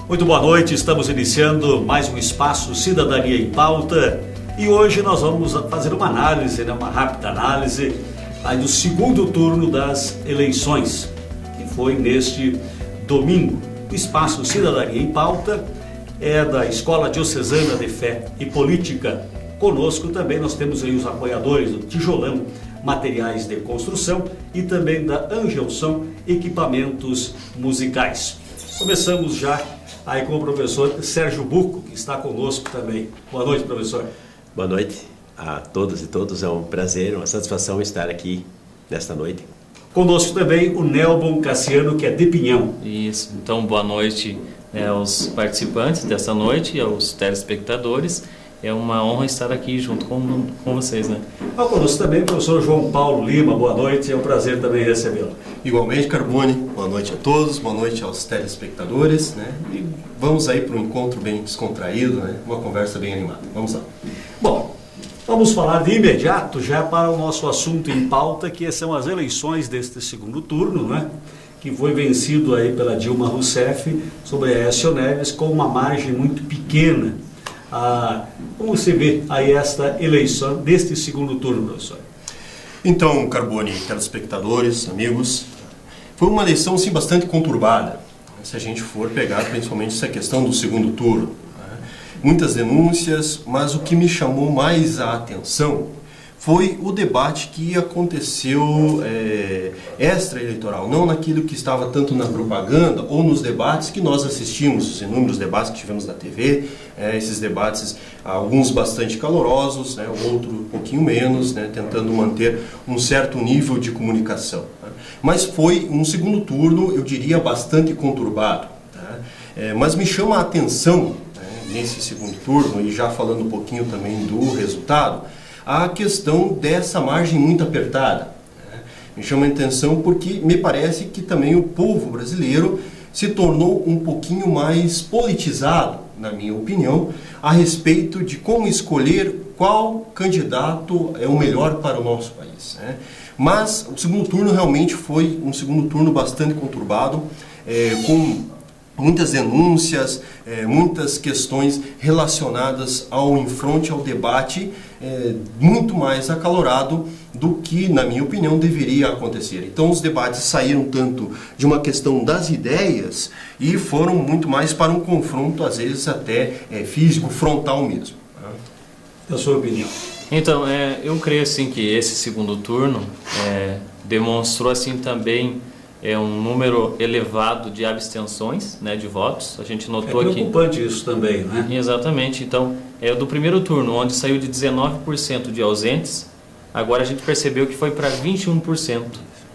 Muito boa noite, estamos iniciando mais um Espaço Cidadania em Pauta e hoje nós vamos fazer uma análise, uma rápida análise aí do segundo turno das eleições, que foi neste domingo. O Espaço Cidadania em Pauta é da Escola Diocesana de Fé e Política. Conosco também nós temos aí os apoiadores do Tijolão Materiais de Construção e também da Angelson Equipamentos Musicais. Começamos já aí com o professor Sérgio Bucco, que está conosco também. Boa noite, professor. Boa noite a todas e todos. É um prazer, uma satisfação estar aqui nesta noite. Conosco também o Nelbon Cassiano, que é de Pinhão. Isso. Então, boa noite aos participantes dessa noite e aos telespectadores. É uma honra estar aqui junto com vocês, né? Conosco também o professor João Paulo Lima. Boa noite, é um prazer também recebê-lo. Igualmente, Carbone, boa noite a todos, boa noite aos telespectadores, né? E vamos aí para um encontro bem descontraído, né? Uma conversa bem animada. Vamos lá. Bom, vamos falar de imediato já para o nosso assunto em pauta, que são as eleições deste segundo turno, né? Que foi vencido aí pela Dilma Rousseff sobre Aécio Neves com uma margem muito pequena. Como você vê aí esta eleição deste segundo turno, professor? Então, Carbone, telespectadores, amigos, foi uma eleição sim bastante conturbada, se a gente for pegar principalmente essa questão do segundo turno, né? Muitas denúncias, mas o que me chamou mais a atenção foi o debate que aconteceu extra-eleitoral, não naquilo que estava tanto na propaganda ou nos debates que nós assistimos, os inúmeros debates que tivemos na TV, esses debates, alguns bastante calorosos, né, outro um pouquinho menos, né, tentando manter um certo nível de comunicação. Né. Mas foi um segundo turno, eu diria, bastante conturbado. Tá? Mas me chama a atenção, né, nesse segundo turno, e já falando um pouquinho também do resultado, a questão dessa margem muito apertada. Né? Me chama a atenção porque me parece que também o povo brasileiro se tornou um pouquinho mais politizado, na minha opinião, a respeito de como escolher qual candidato é o melhor para o nosso país. Né? Mas o segundo turno realmente foi um segundo turno bastante conturbado, com muitas denúncias, muitas questões relacionadas ao enfronte, ao debate, muito mais acalorado do que, na minha opinião, deveria acontecer. Então os debates saíram tanto de uma questão das ideias e foram muito mais para um confronto, às vezes até físico, frontal mesmo. A sua opinião? Então, eu creio assim que esse segundo turno demonstrou assim também um número elevado de abstenções, né, de votos. A gente notou aqui. É preocupante isso também, né? Exatamente. Então, do primeiro turno, onde saiu de 19% de ausentes, agora a gente percebeu que foi para 21%.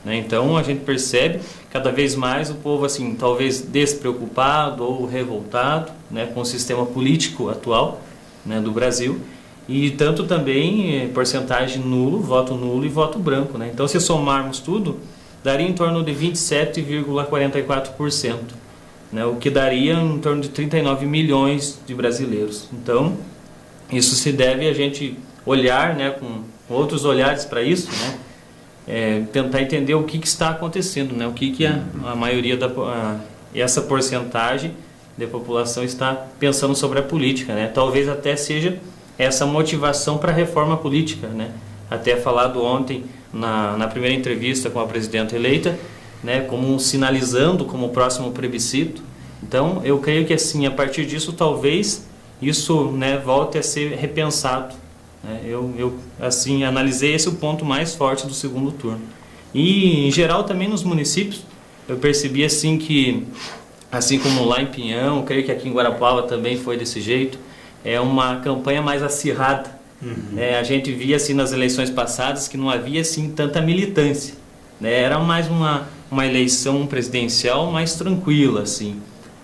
Né? Então, a gente percebe cada vez mais o povo, assim, talvez despreocupado ou revoltado, né, com o sistema político atual, né, do Brasil. E tanto também porcentagem nulo, voto nulo e voto branco. Né? Então, se somarmos tudo, daria em torno de 27,44%, né, o que daria em torno de 39 milhões de brasileiros. Então, isso se deve a gente olhar, né, com outros olhares para isso, né, tentar entender o que está acontecendo, né, o que a maioria essa porcentagem da população está pensando sobre a política. Né, talvez até seja essa motivação para a reforma política, né, até falado ontem na primeira entrevista com a presidenta eleita, né, como sinalizando como o próximo plebiscito. Então, eu creio que assim, a partir disso, talvez isso, né, volte a ser repensado. Né? Eu assim analisei esse o ponto mais forte do segundo turno. E em geral também nos municípios, eu percebi assim que, assim como lá em Pinhão, eu creio que aqui em Guarapuava também foi desse jeito, é uma campanha mais acirrada. A gente via assim nas eleições passadas que não havia assim tanta militância, né? Era mais uma eleição presidencial mais tranquila, assim.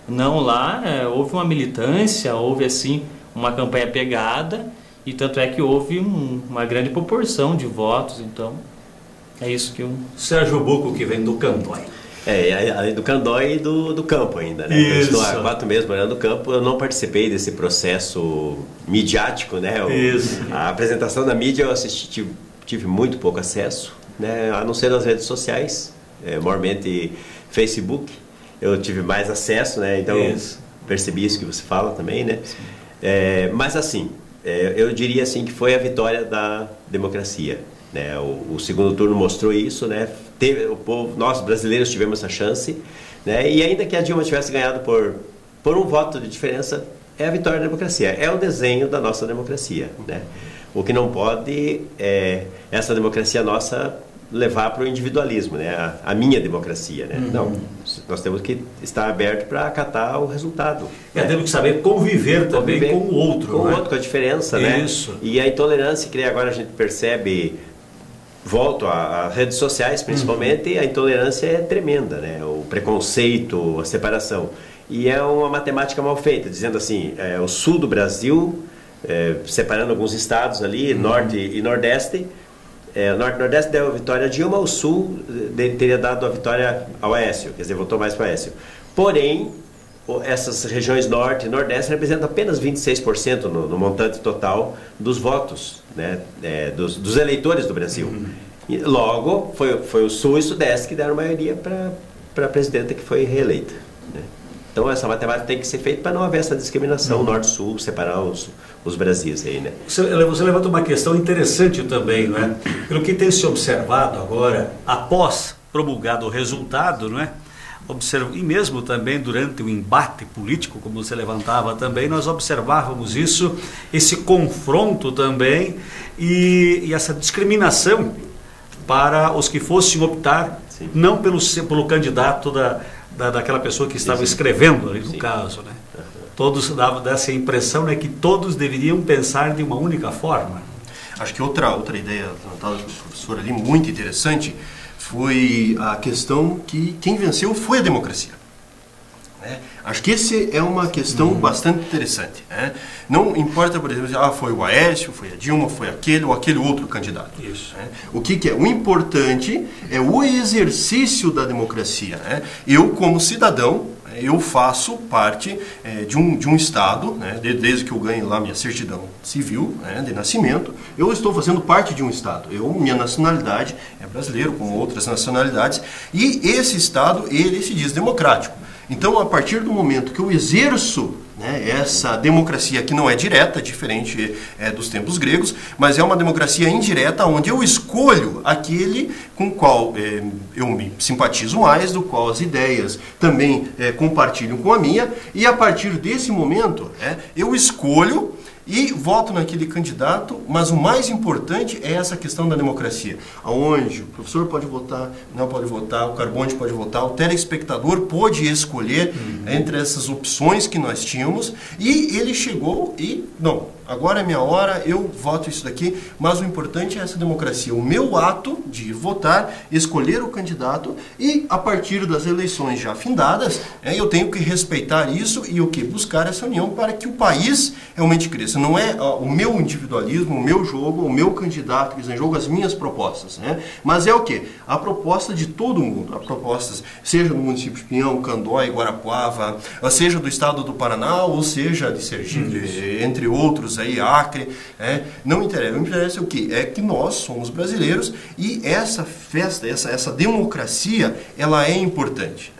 Não, lá houve uma militância, houve assim uma campanha pegada e tanto é que houve uma grande proporção de votos. Então é isso que eu... Sérgio Bucco, que vem do campo aí. Além do Candói e do campo ainda, né? Eu estou há 4 meses morando no campo, eu não participei desse processo midiático, né? A apresentação da mídia eu assisti, tive muito pouco acesso, né? A não ser nas redes sociais, maiormente Facebook, eu tive mais acesso, né? Então percebi isso que você fala também, né? Mas assim, eu diria assim que foi a vitória da democracia, né? O segundo turno mostrou isso, né? O povo, nós brasileiros tivemos essa chance, né? E ainda que a Dilma tivesse ganhado por um voto de diferença, é a vitória da democracia, é o desenho da nossa democracia, né? O que não pode é essa democracia nossa levar para o individualismo, né? A minha democracia, né? Não, nós temos que estar aberto para acatar o resultado. Temos que saber conviver também com o outro. Com o outro, com a diferença, Isso. Né? E a intolerância, que agora a gente percebe, volto às redes sociais principalmente, a intolerância é tremenda, né? O preconceito, a separação. E é uma matemática mal feita, dizendo assim, o sul do Brasil, separando alguns estados ali, norte e nordeste, o norte e nordeste deu a vitória a Dilma, o sul teria dado a vitória ao Aécio, quer dizer, votou mais para o Aécio. Porém, essas regiões norte e nordeste representam apenas 26% no montante total dos votos, né, dos eleitores do Brasil. E logo, foi o sul e o sudeste que deram maioria para a presidenta que foi reeleita, né? Então essa matemática tem que ser feita para não haver essa discriminação norte-sul, separar os Brasis aí, né? Você levanta uma questão interessante também, não é? Pelo que tem se observado agora, após promulgado o resultado, não é? E mesmo também durante o embate político, como você levantava também, nós observávamos isso, esse confronto também e essa discriminação para os que fossem optar, não pelo candidato daquela pessoa que estava escrevendo ali no caso, né? Todos davam essa impressão, né, que todos deveriam pensar de uma única forma. Acho que outra ideia levantada pelo professor ali, muito interessante, foi a questão que quem venceu foi a democracia. Acho que essa é uma questão bastante interessante. Não importa, por exemplo, foi o Aécio, foi a Dilma, foi aquele ou aquele outro candidato. Isso. O que é? O importante é o exercício da democracia. Eu, como cidadão, eu faço parte de um Estado, desde que eu ganhe lá minha certidão civil, de nascimento, eu estou fazendo parte de um Estado. Minha nacionalidade é brasileiro, como outras nacionalidades, e esse Estado, ele se diz democrático. Então, a partir do momento que eu exerço essa democracia que não é direta, diferente dos tempos gregos, mas é uma democracia indireta, onde eu escolho aquele com o qual eu me simpatizo mais, do qual as ideias também compartilham com a minha, e a partir desse momento eu escolho e voto naquele candidato, mas o mais importante é essa questão da democracia, onde o professor pode votar, não pode votar, o Carbone pode votar, o telespectador pode escolher entre essas opções que nós tínhamos, e ele chegou e, não, agora é minha hora, eu voto isso daqui, mas o importante é essa democracia, o meu ato de votar, escolher o candidato, e a partir das eleições já findadas, eu tenho que respeitar isso e buscar essa união para que o país realmente cresça. Não é o meu individualismo, o meu jogo, o meu candidato que está em jogo, as minhas propostas, mas é o quê? A proposta de todo mundo, as propostas, seja do município de Pinhão, Candói, Guarapuava, seja do estado do Paraná, ou seja de Sergipe, entre outros aí, Acre, não interessa. O que interessa é o quê? É que nós somos brasileiros e essa festa, essa democracia, ela é importante.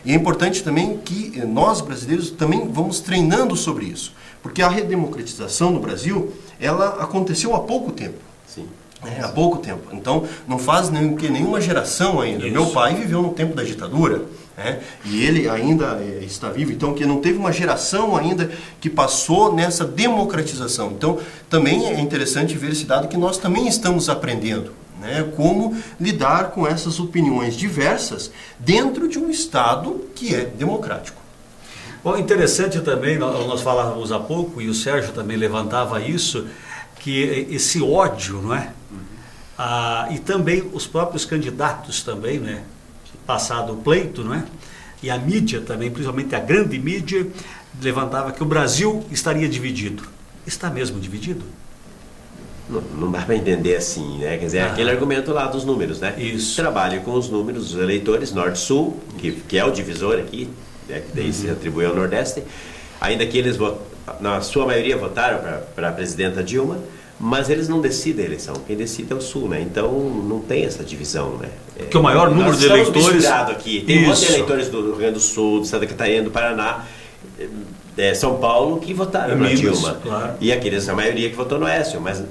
E é importante também que nós brasileiros também vamos treinando sobre isso. Porque a redemocratização no Brasil, ela aconteceu há pouco tempo. Sim. Há pouco tempo. Então, não faz nenhuma geração ainda. Isso. Meu pai viveu no tempo da ditadura, e ele ainda está vivo. Então, que não teve uma geração ainda que passou nessa democratização. Então, também é interessante ver esse dado que nós também estamos aprendendo. Como lidar com essas opiniões diversas dentro de um Estado que é democrático. Bom, interessante também, nós falávamos há pouco, e o Sérgio também levantava isso, que esse ódio, não é? E também os próprios candidatos também, passado o pleito, não é? E a mídia também, principalmente a grande mídia, levantava que o Brasil estaria dividido. Está mesmo dividido? Não dá para entender assim, Quer dizer, aquele argumento lá dos números, Isso. Trabalhe com os números dos eleitores, norte-sul, que é o divisor aqui, que daí se atribui ao Nordeste, ainda que eles, na sua maioria, votaram para a presidenta Dilma, mas eles não decidem a eleição, quem decide é o Sul, Então não tem essa divisão, Porque o maior número de eleitores... Aqui. Tem um monte de eleitores do Rio Grande do Sul, do Santa Catarina, do Paraná, São Paulo que votaram na Dilma. Claro. E aqueles, a maioria que votou no Aécio. Mas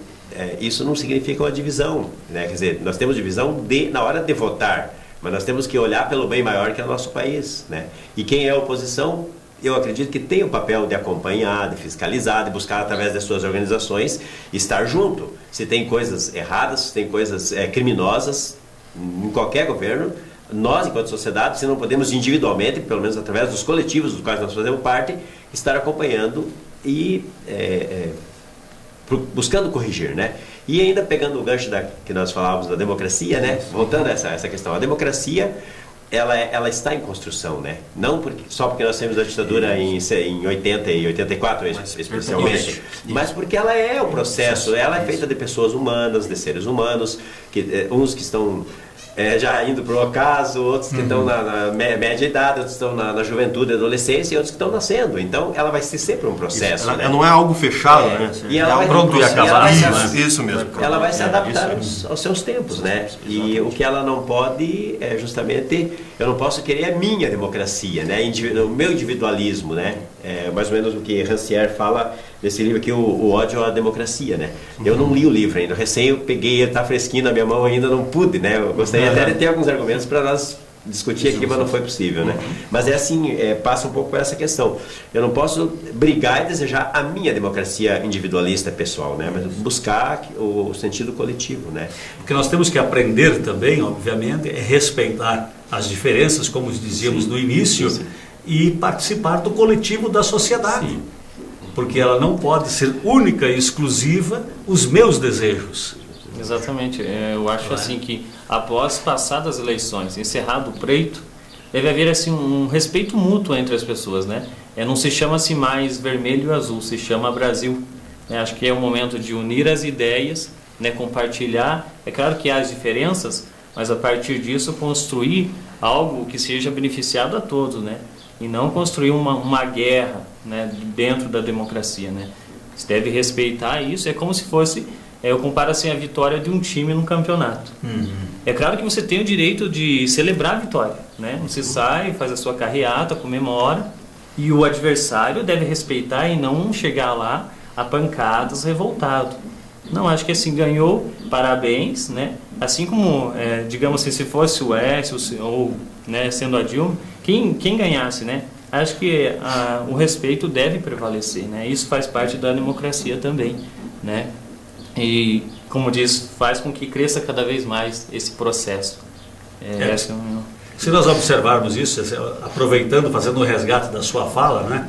isso não significa uma divisão, né? Quer dizer, nós temos divisão na hora de votar, mas nós temos que olhar pelo bem maior que é o nosso país, né? E quem é a oposição, eu acredito que tem o papel de acompanhar, de fiscalizar, de buscar através das suas organizações estar junto. Se tem coisas erradas, se tem coisas criminosas em qualquer governo, nós, enquanto sociedade, se não podemos individualmente, pelo menos através dos coletivos dos quais nós fazemos parte, estar acompanhando e buscando corrigir, né? E ainda pegando o gancho que nós falávamos da democracia, né? Voltando a essa questão, a democracia ela está em construção, né? Não só porque nós temos a ditadura em 80 e 84, especialmente, mas porque ela é um processo, ela é feita de pessoas humanas, de seres humanos, uns que estão já indo para o ocaso, outros que estão na média idade, outros estão na juventude, adolescência, e outros que estão nascendo. Então, ela vai ser sempre um processo. Ela não é algo fechado, né? E ela vai, pronto e acabar. Isso mesmo. Ela vai se adaptar aos seus tempos, né? E o que ela não pode é justamente, eu não posso querer a minha democracia, né? O meu individualismo, né? Mais ou menos o que Rancière fala nesse livro aqui, o ódio à democracia, né? Eu não li o livro ainda, recém eu peguei, está fresquinho na minha mão ainda, não pude, né? Eu gostaria até de ter alguns argumentos para nós discutir aqui, mas não foi possível, né? Mas assim, passa um pouco por essa questão. Eu não posso brigar e desejar a minha democracia individualista pessoal, né? Mas buscar o sentido coletivo, né? O que nós temos que aprender também, obviamente, é respeitar as diferenças, como dizíamos no início, e participar do coletivo da sociedade. Sim. Porque ela não pode ser única e exclusiva os meus desejos. Exatamente. Eu acho assim que após passadas as eleições, encerrado o pleito, deve haver assim um respeito mútuo entre as pessoas, né? Não se chama assim mais vermelho e azul, se chama Brasil. Acho que é o momento de unir as ideias, né? Compartilhar. É claro que há as diferenças, mas a partir disso construir algo que seja beneficiado a todos, né? E não construir uma guerra, né, dentro da democracia, né? Você deve respeitar isso. É como se fosse, eu comparo assim a vitória de um time num campeonato. É claro que você tem o direito de celebrar a vitória, né? Você sai, faz a sua carreata, comemora, e o adversário deve respeitar e não chegar lá a pancadas, revoltado. Não, acho que assim, ganhou, parabéns, né? Assim como, digamos assim, se fosse o Écio ou, né, sendo a Dilma, quem ganhasse, né? Acho que o respeito deve prevalecer, né? Isso faz parte da democracia também, né? E, como diz, faz com que cresça cada vez mais esse processo. Se nós observarmos isso, aproveitando, fazendo um resgate da sua fala, né?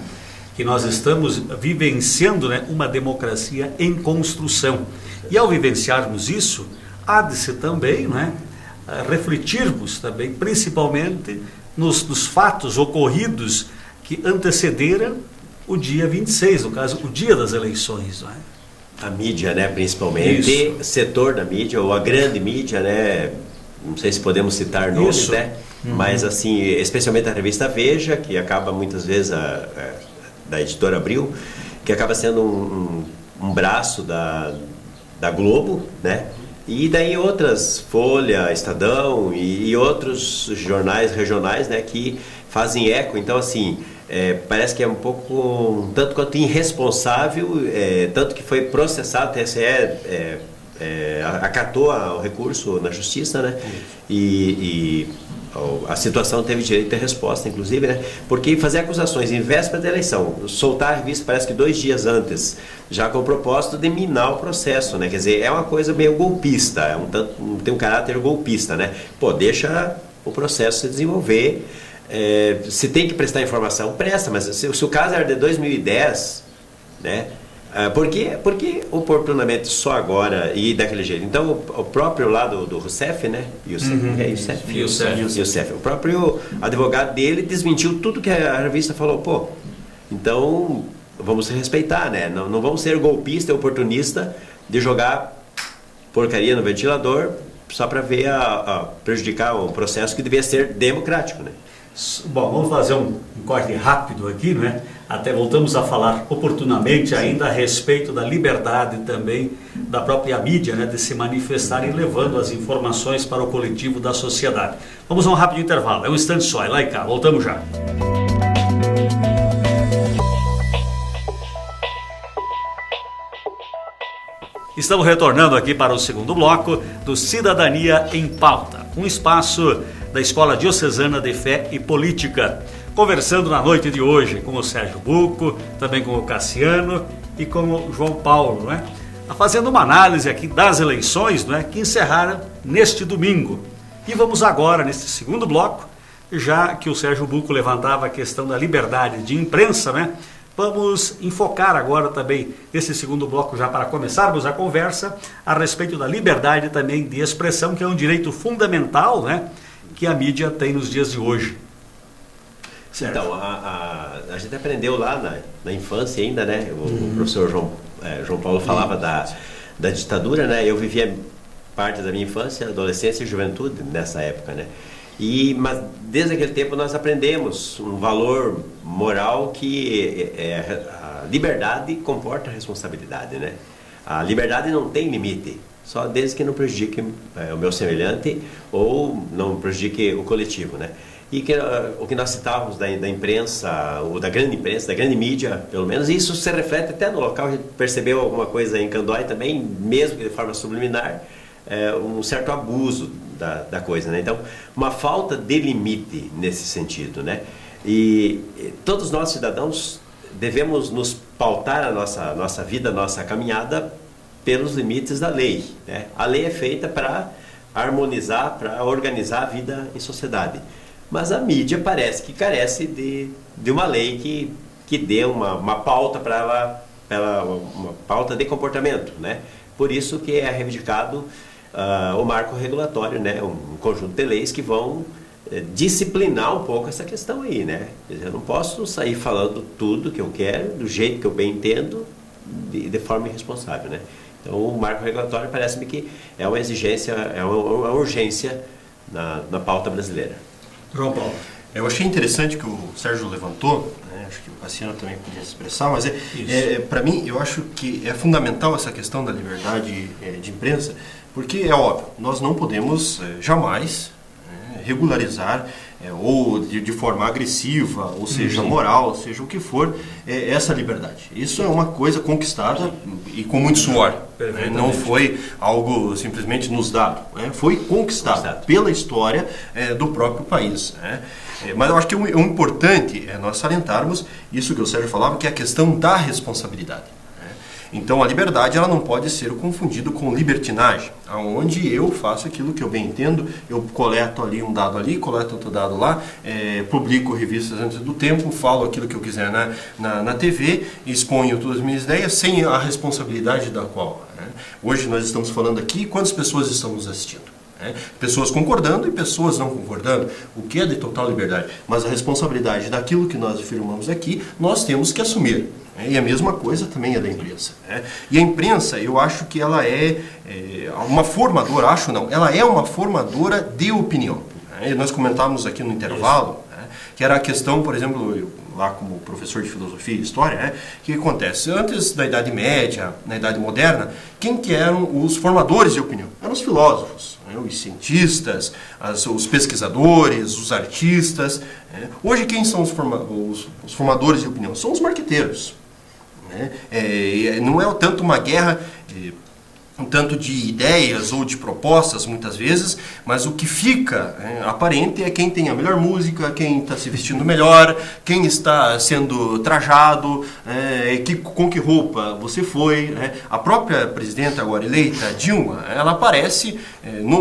Que nós estamos vivenciando, né, uma democracia em construção. E ao vivenciarmos isso, há de se também, né, refletirmos também, principalmente nos fatos ocorridos que antecederam o dia 26, no caso, o dia das eleições. Não é? A mídia, né, principalmente, setor da mídia, ou a grande mídia, né, não sei se podemos citar nomes, né, mas assim, especialmente a revista Veja, que acaba muitas vezes, da editora Abril, que acaba sendo um braço da Globo, né? E daí outras, Folha, Estadão e outros jornais regionais, né, que fazem eco. Então, assim, parece que é um pouco, tanto quanto irresponsável, tanto que foi processado, o TSE acatou o recurso na justiça, né? E a situação teve direito a ter resposta, inclusive, né? Porque fazer acusações em véspera da eleição, soltar a revista parece que 2 dias antes, já com o propósito de minar o processo, né? Quer dizer, é uma coisa meio golpista, tem um caráter golpista, né? Pô, deixa o processo se desenvolver, se tem que prestar informação, presta, mas se o caso era de 2010, né? Por que oportunamente só agora e daquele jeito? Então, o próprio lado do Rousseff, né? Youssef, o próprio advogado dele desmentiu tudo que a revista falou. Pô, então vamos respeitar, né? Não vamos ser golpista e oportunista de jogar porcaria no ventilador só para ver prejudicar um processo que devia ser democrático, né? Bom, vamos fazer um corte rápido aqui, né? Até voltamos a falar oportunamente ainda a respeito da liberdade também da própria mídia, né? De se manifestar e levando as informações para o coletivo da sociedade. Vamos a um rápido intervalo, é um instante só, é lá e cá, voltamos já. Estamos retornando aqui para o segundo bloco do Cidadania em Pauta, um espaço da Escola Diocesana de Fé e Política, conversando na noite de hoje com o Sérgio Bucco, também com o Cassiano e com o João Paulo, né? Fazendo uma análise aqui das eleições, né, que encerraram neste domingo. E vamos agora, neste segundo bloco, já que o Sérgio Bucco levantava a questão da liberdade de imprensa, né? Vamos enfocar agora também esse segundo bloco, já para começarmos a conversa, a respeito da liberdade também de expressão, que é um direito fundamental, né, que a mídia tem nos dias de hoje. Certo? Então, a gente aprendeu lá na infância ainda, né? O professor João Paulo falava da ditadura, né? Eu vivia parte da minha infância, adolescência e juventude nessa época, né? Mas desde aquele tempo nós aprendemos um valor moral que a liberdade comporta a responsabilidade, né? A liberdade não tem limite, só desde que não prejudique o meu semelhante ou não prejudique o coletivo, né? E o que nós citávamos da imprensa, ou da grande imprensa, da grande mídia, pelo menos, e isso se reflete até no local. A gente percebeu alguma coisa em Candói também, mesmo que de forma subliminar, um certo abuso da coisa, né? Então, uma falta de limite nesse sentido, né? E todos nós, cidadãos, devemos nos pautar a nossa vida, a nossa caminhada pelos limites da lei, né? A lei é feita para harmonizar, para organizar a vida em sociedade. Mas a mídia parece que carece de uma lei que dê uma pauta para ela, uma pauta de comportamento, né? Por isso que é reivindicado o marco regulatório, né? Um conjunto de leis que vão disciplinar um pouco essa questão aí, né? Eu não posso sair falando tudo que eu quero, do jeito que eu bem entendo, de forma irresponsável, né? Então, o marco regulatório parece-me que é uma exigência, é uma urgência na pauta brasileira. João Paulo. Eu achei interessante que o Sérgio levantou, né? Acho que o Cassiano também podia se expressar, mas para mim, eu acho que é fundamental essa questão da liberdade de imprensa, porque é óbvio, nós não podemos jamais regularizar ou de forma agressiva, ou seja, moral, seja o que for, essa liberdade. Isso é uma coisa conquistada e com muito suor. Não foi algo simplesmente nos dado, foi conquistado pela história do próprio país. Mas eu acho que o importante é nós salientarmos isso que o Sérgio falava, que é a questão da responsabilidade. Então a liberdade ela não pode ser confundida com libertinagem, aonde eu faço aquilo que eu bem entendo, eu coleto ali um dado ali, coleto outro dado lá, publico revistas antes do tempo, falo aquilo que eu quiser na TV, exponho todas as minhas ideias sem a responsabilidade da qual. Hoje nós estamos falando aqui, quantas pessoas estão nos assistindo? Pessoas concordando e pessoas não concordando, o que é de total liberdade, mas a responsabilidade daquilo que nós afirmamos aqui, nós temos que assumir. E a mesma coisa também é da imprensa. E a imprensa, eu acho que ela é uma formadora, ela é uma formadora de opinião. Nós comentávamos aqui no intervalo, que era a questão, por exemplo, lá como professor de filosofia e história, que acontece? Antes da Idade Média, na Idade Moderna, quem que eram os formadores de opinião? Eram os filósofos, os cientistas, os pesquisadores, os artistas. Hoje quem são os formadores de opinião? São os marqueteiros. Não é tanto uma guerra um tanto de ideias ou de propostas muitas vezes, mas o que fica aparente é quem tem a melhor música, quem está se vestindo melhor, quem está sendo trajado, com que roupa você foi. A própria presidenta agora eleita, Dilma, ela aparece no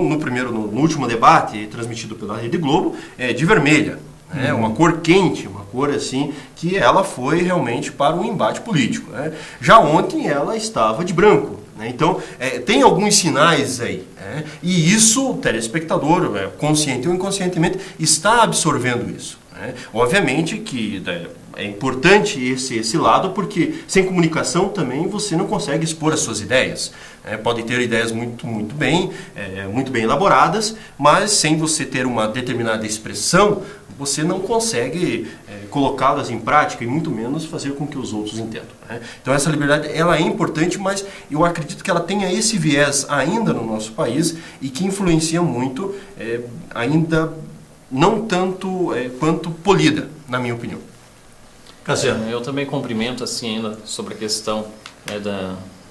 último debate transmitido pela Rede Globo, de vermelha. Uma cor quente, uma cor assim, que ela foi realmente para um embate político. Já ontem ela estava de branco. Então, tem alguns sinais aí. E isso, o telespectador, consciente ou inconscientemente, está absorvendo isso. Obviamente que é importante esse lado, porque sem comunicação também você não consegue expor as suas ideias. Pode ter ideias muito bem elaboradas, mas sem você ter uma determinada expressão, você não consegue colocá-las em prática e muito menos fazer com que os outros entendam. Então essa liberdade ela é importante, mas eu acredito que ela tenha esse viés ainda no nosso país e que influencia muito, ainda não tanto quanto polida, na minha opinião. Cassiano. Eu também cumprimento assim ainda sobre a questão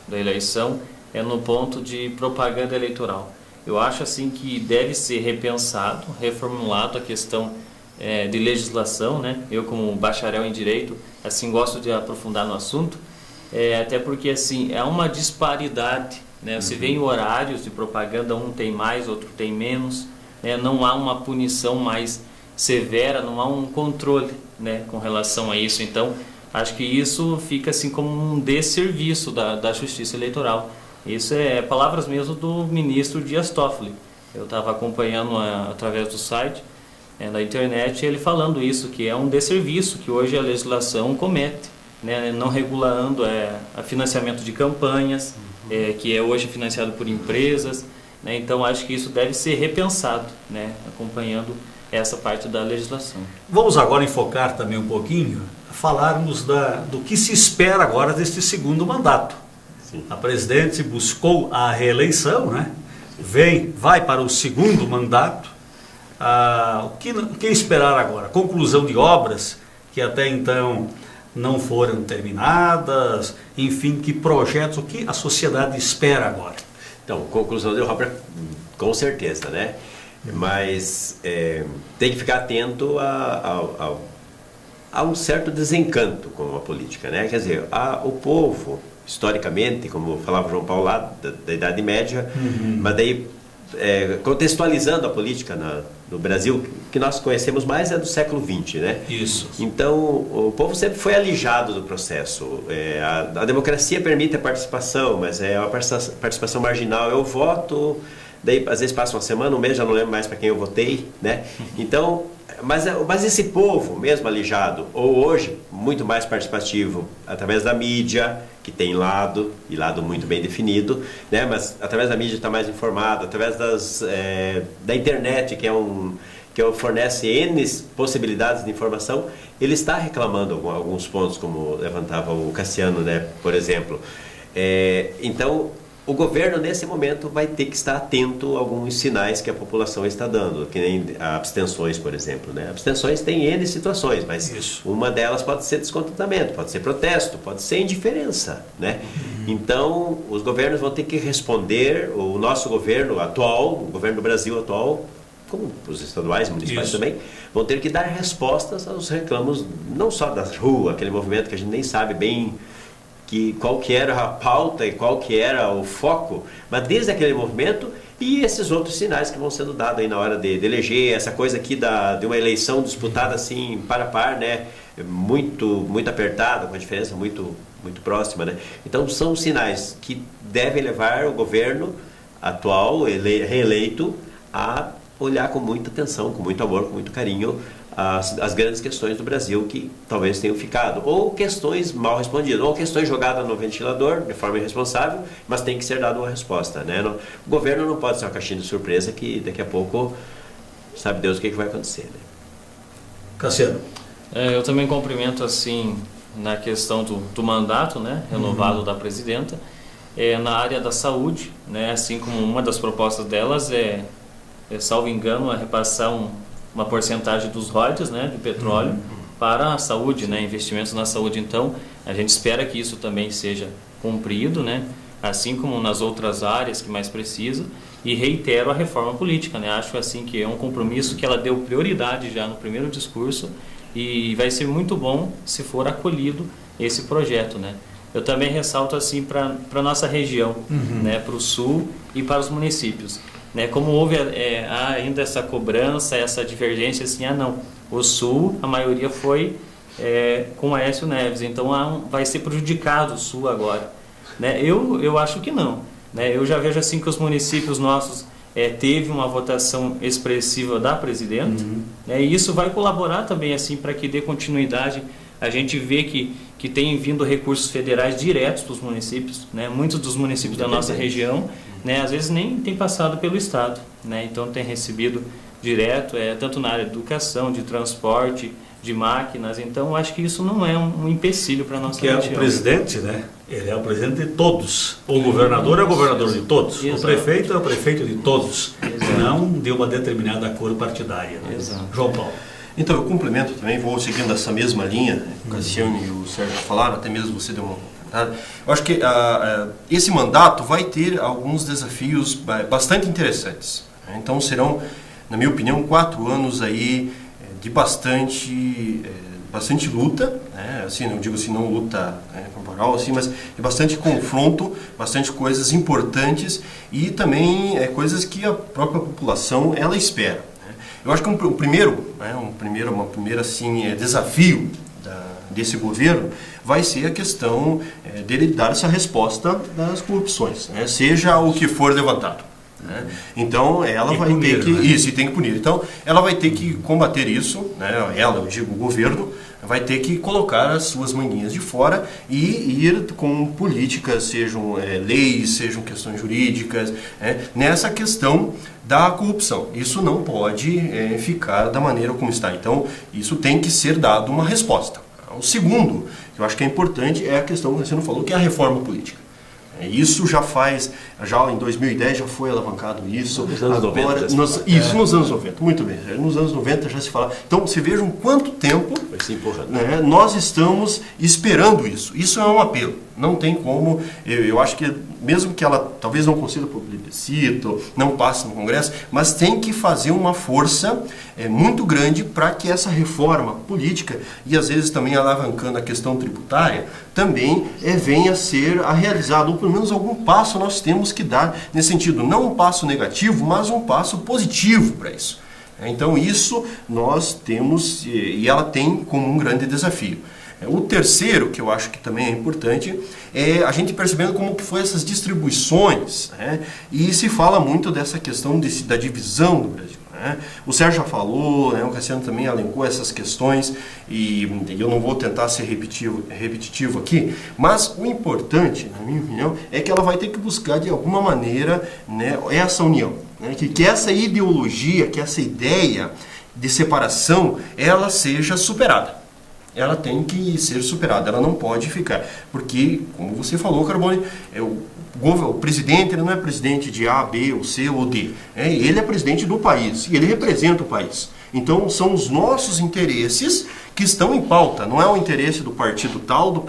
da eleição. no ponto de propaganda eleitoral. Eu acho assim que deve ser repensado, reformulado a questão de legislação, né? Eu, como bacharel em Direito, assim, gosto de aprofundar no assunto, até porque assim, é uma disparidade, né? Você vê em horários de propaganda, um tem mais, outro tem menos, né? Não há uma punição mais severa, não há um controle, né, com relação a isso. Então, acho que isso fica assim como um desserviço da Justiça Eleitoral. Isso é palavras mesmo do ministro Dias Toffoli. Eu estava acompanhando através do site, na internet, ele falando isso, que é um desserviço que hoje a legislação comete, né, não regulando a financiamento de campanhas, que é hoje financiado por empresas, né. Então, acho que isso deve ser repensado, né, acompanhando essa parte da legislação. Vamos agora enfocar também um pouquinho, falarmos do que se espera agora deste segundo mandato. Sim. A presidente buscou a reeleição, né? Vai para o segundo mandato. O que esperar agora? Conclusão de obras que até então não foram terminadas, enfim, que projetos, o que a sociedade espera agora? Então, conclusão de obra, com certeza, né? Mas tem que ficar atento a um certo desencanto com a política, né? Quer dizer, o povo, historicamente, como falava João Paulo lá, da Idade Média, mas daí, contextualizando a política no Brasil, o que nós conhecemos mais é do século XX, né? Isso. Então, o povo sempre foi alijado do processo. A democracia permite a participação, mas é uma participação marginal. Eu voto... Daí, às vezes, passa uma semana, um mês, já não lembro mais para quem eu votei, né? Então, mas esse povo, mesmo alijado, ou hoje, muito mais participativo, através da mídia, que tem lado muito bem definido, né? Mas através da mídia está mais informado, através da internet, que fornece N possibilidades de informação, ele está reclamando alguns pontos, como levantava o Cassiano, né? Por exemplo. Então, o governo, nesse momento, vai ter que estar atento a alguns sinais que a população está dando, que nem abstenções, por exemplo, né? Abstenções tem N situações, mas uma delas pode ser descontentamento, pode ser protesto, pode ser indiferença, né? Então, os governos vão ter que responder, o nosso governo atual, o governo do Brasil atual, como os estaduais e municipais também, vão ter que dar respostas aos reclamos, não só da rua, aquele movimento que a gente nem sabe bem qual que era a pauta e qual que era o foco, mas desde aquele movimento e esses outros sinais que vão sendo dados aí na hora de eleger, essa coisa aqui de uma eleição disputada assim, par a par, né? Muito apertada, com a diferença muito próxima, né? Então são sinais que devem levar o governo atual, reeleito, a olhar com muita atenção, com muito amor, com muito carinho as grandes questões do Brasil que talvez tenham ficado, ou questões mal respondidas, ou questões jogadas no ventilador de forma irresponsável, mas tem que ser dada uma resposta, né? O governo não pode ser uma caixinha de surpresa que daqui a pouco sabe Deus o que vai acontecer, né? Cassiano. Eu também cumprimento assim na questão do mandato, né, renovado da presidenta, na área da saúde, né, assim como uma das propostas delas salvo engano, repassar uma porcentagem dos royalties, né, de petróleo para a saúde, né, investimentos na saúde. Então, a gente espera que isso também seja cumprido, né, assim como nas outras áreas que mais precisa, e reitero a reforma política, né, acho assim que é um compromisso que ela deu prioridade já no primeiro discurso e vai ser muito bom se for acolhido esse projeto, né. Eu também ressalto assim para a nossa região, né, para o sul e para os municípios. Né, como houve ainda essa cobrança, essa divergência, assim, não, o Sul, a maioria foi com Aécio Neves, então vai ser prejudicado o Sul agora. Né? Eu acho que não. Né? Eu já vejo assim que os municípios nossos teve uma votação expressiva da presidenta, né? E isso vai colaborar também assim para que dê continuidade. A gente vê que tem vindo recursos federais diretos para os municípios, né? Muitos dos municípios da nossa região, né, às vezes nem tem passado pelo Estado, né, então tem recebido direto, tanto na área de educação, de transporte, de máquinas, então acho que isso não é um empecilho para a nossa região. Que é o presidente, né, ele é o presidente de todos, o governador é o governador de todos, o prefeito é o prefeito de todos, não de uma determinada cor partidária. Né? João Paulo. Então, eu complemento também, vou seguindo essa mesma linha, o Cassiano e o Sérgio falaram, até mesmo você deu Tá? Eu acho que esse mandato vai ter alguns desafios bastante interessantes. Então serão, na minha opinião, 4 anos aí de bastante luta, né? Assim, não digo assim, não luta corporal, assim, mas de bastante confronto, bastante coisas importantes e também coisas que a própria população ela espera. Né? Eu acho que um primeiro assim, desafio desse governo vai ser a questão dele dar essa resposta das corrupções, né? Seja o que for levantado. Né? Então ela vai ter que isso, e tem que punir. Então ela vai ter que combater isso, né? Eu digo o governo vai ter que colocar as suas manguinhas de fora e ir com políticas, sejam leis, sejam questões jurídicas, nessa questão da corrupção. Isso não pode ficar da maneira como está. Então isso tem que ser dado uma resposta. O segundo, que eu acho que é importante, é a questão que você não falou, que é a reforma política. Isso já em 2010 já foi alavancado isso. Nos anos 90. Isso, nos anos 90, muito bem. Nos anos 90 já se fala. Então, você vejam quanto tempo nós estamos esperando isso. Isso é um apelo. Não tem como, eu acho que mesmo que ela talvez não consiga por plebiscito, não passe no Congresso, mas tem que fazer uma força muito grande para que essa reforma política, e às vezes também alavancando a questão tributária, também venha a ser realizado, ou pelo menos algum passo nós temos que dar nesse sentido. Não um passo negativo, mas um passo positivo para isso. Então isso nós temos, e ela tem como um grande desafio. O terceiro, que eu acho que também é importante, é a gente percebendo como que foi essas distribuições, né? E se fala muito dessa questão da divisão do Brasil. Né? O Sérgio já falou, né? O Cassiano também elencou essas questões e eu não vou tentar ser repetitivo aqui, mas o importante, na minha opinião, é que ela vai ter que buscar de alguma maneira, né, essa união, né? Que essa ideologia, que essa ideia de separação, ela seja superada. Ela tem que ser superada, ela não pode ficar. Porque, como você falou, Carbone, o presidente ele não é presidente de A, B, ou C ou D. Ele é presidente do país e ele representa o país. Então, são os nossos interesses que estão em pauta. Não é o interesse do partido tal, do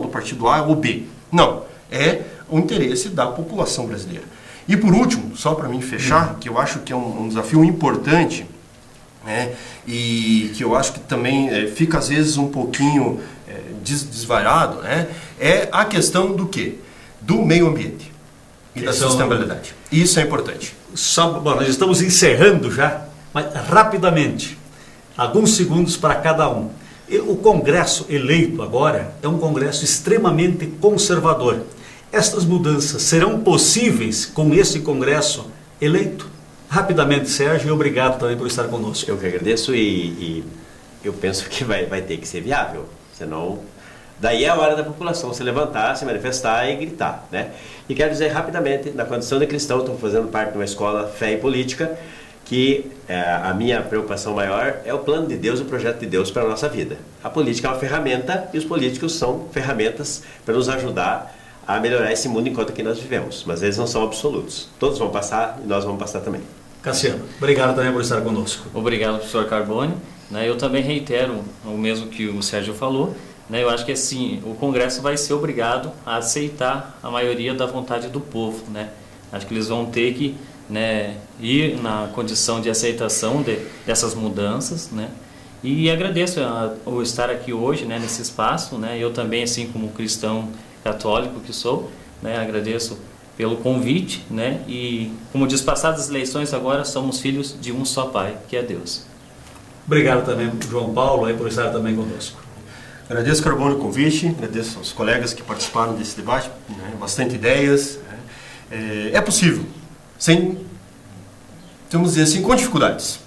partido A ou B. Não, é o interesse da população brasileira. E por último, só para mim fechar, que eu acho que é um desafio importante, e que eu acho que também fica às vezes um pouquinho desvariado, é a questão do quê? Do meio ambiente e da sustentabilidade. Isso é importante. Bom, nós estamos encerrando já, mas rapidamente, alguns segundos para cada um. O Congresso eleito agora é um Congresso extremamente conservador. Estas mudanças serão possíveis com esse Congresso eleito? Rapidamente, Sérgio, e obrigado também por estar conosco. Eu que agradeço e eu penso que vai ter que ser viável, senão daí é a hora da população se levantar, se manifestar e gritar, né? E quero dizer rapidamente, na condição de cristão, estou fazendo parte de uma escola Fé e Política, que a minha preocupação maior é o plano de Deus, o projeto de Deus para a nossa vida. A política é uma ferramenta e os políticos são ferramentas para nos ajudar a melhorar esse mundo enquanto que nós vivemos, mas eles não são absolutos. Todos vão passar e nós vamos passar também. Cassiano, obrigado também por estar conosco. Obrigado, professor Carbone. Eu também reitero o mesmo que o Sérgio falou. Eu acho que assim, o Congresso vai ser obrigado a aceitar a maioria da vontade do povo. Acho que eles vão ter que ir na condição de aceitação dessas mudanças. E agradeço o estar aqui hoje, nesse espaço. Eu também, assim como cristão católico que sou, agradeço pelo convite, e como diz, passadas as eleições, agora somos filhos de um só Pai, que é Deus. Obrigado também, João Paulo, por estar também conosco. Agradeço, Carbone, o convite, agradeço aos colegas que participaram desse debate, bastante ideias. É possível, vamos dizer assim, com dificuldades.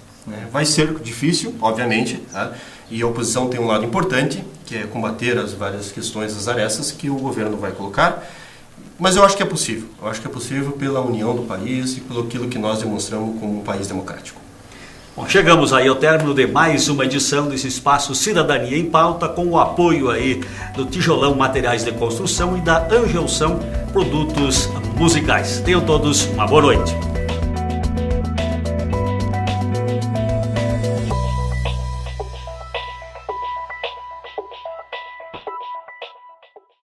Vai ser difícil, obviamente, tá? E a oposição tem um lado importante, que é combater as várias questões, as arestas que o governo vai colocar. Mas eu acho que é possível. Eu acho que é possível pela união do país e pelo aquilo que nós demonstramos como um país democrático. Bom, chegamos aí ao término de mais uma edição desse espaço Cidadania em Pauta, com o apoio aí do Tijolão Materiais de Construção e da Angelson Produtos Musicais. Tenham todos uma boa noite.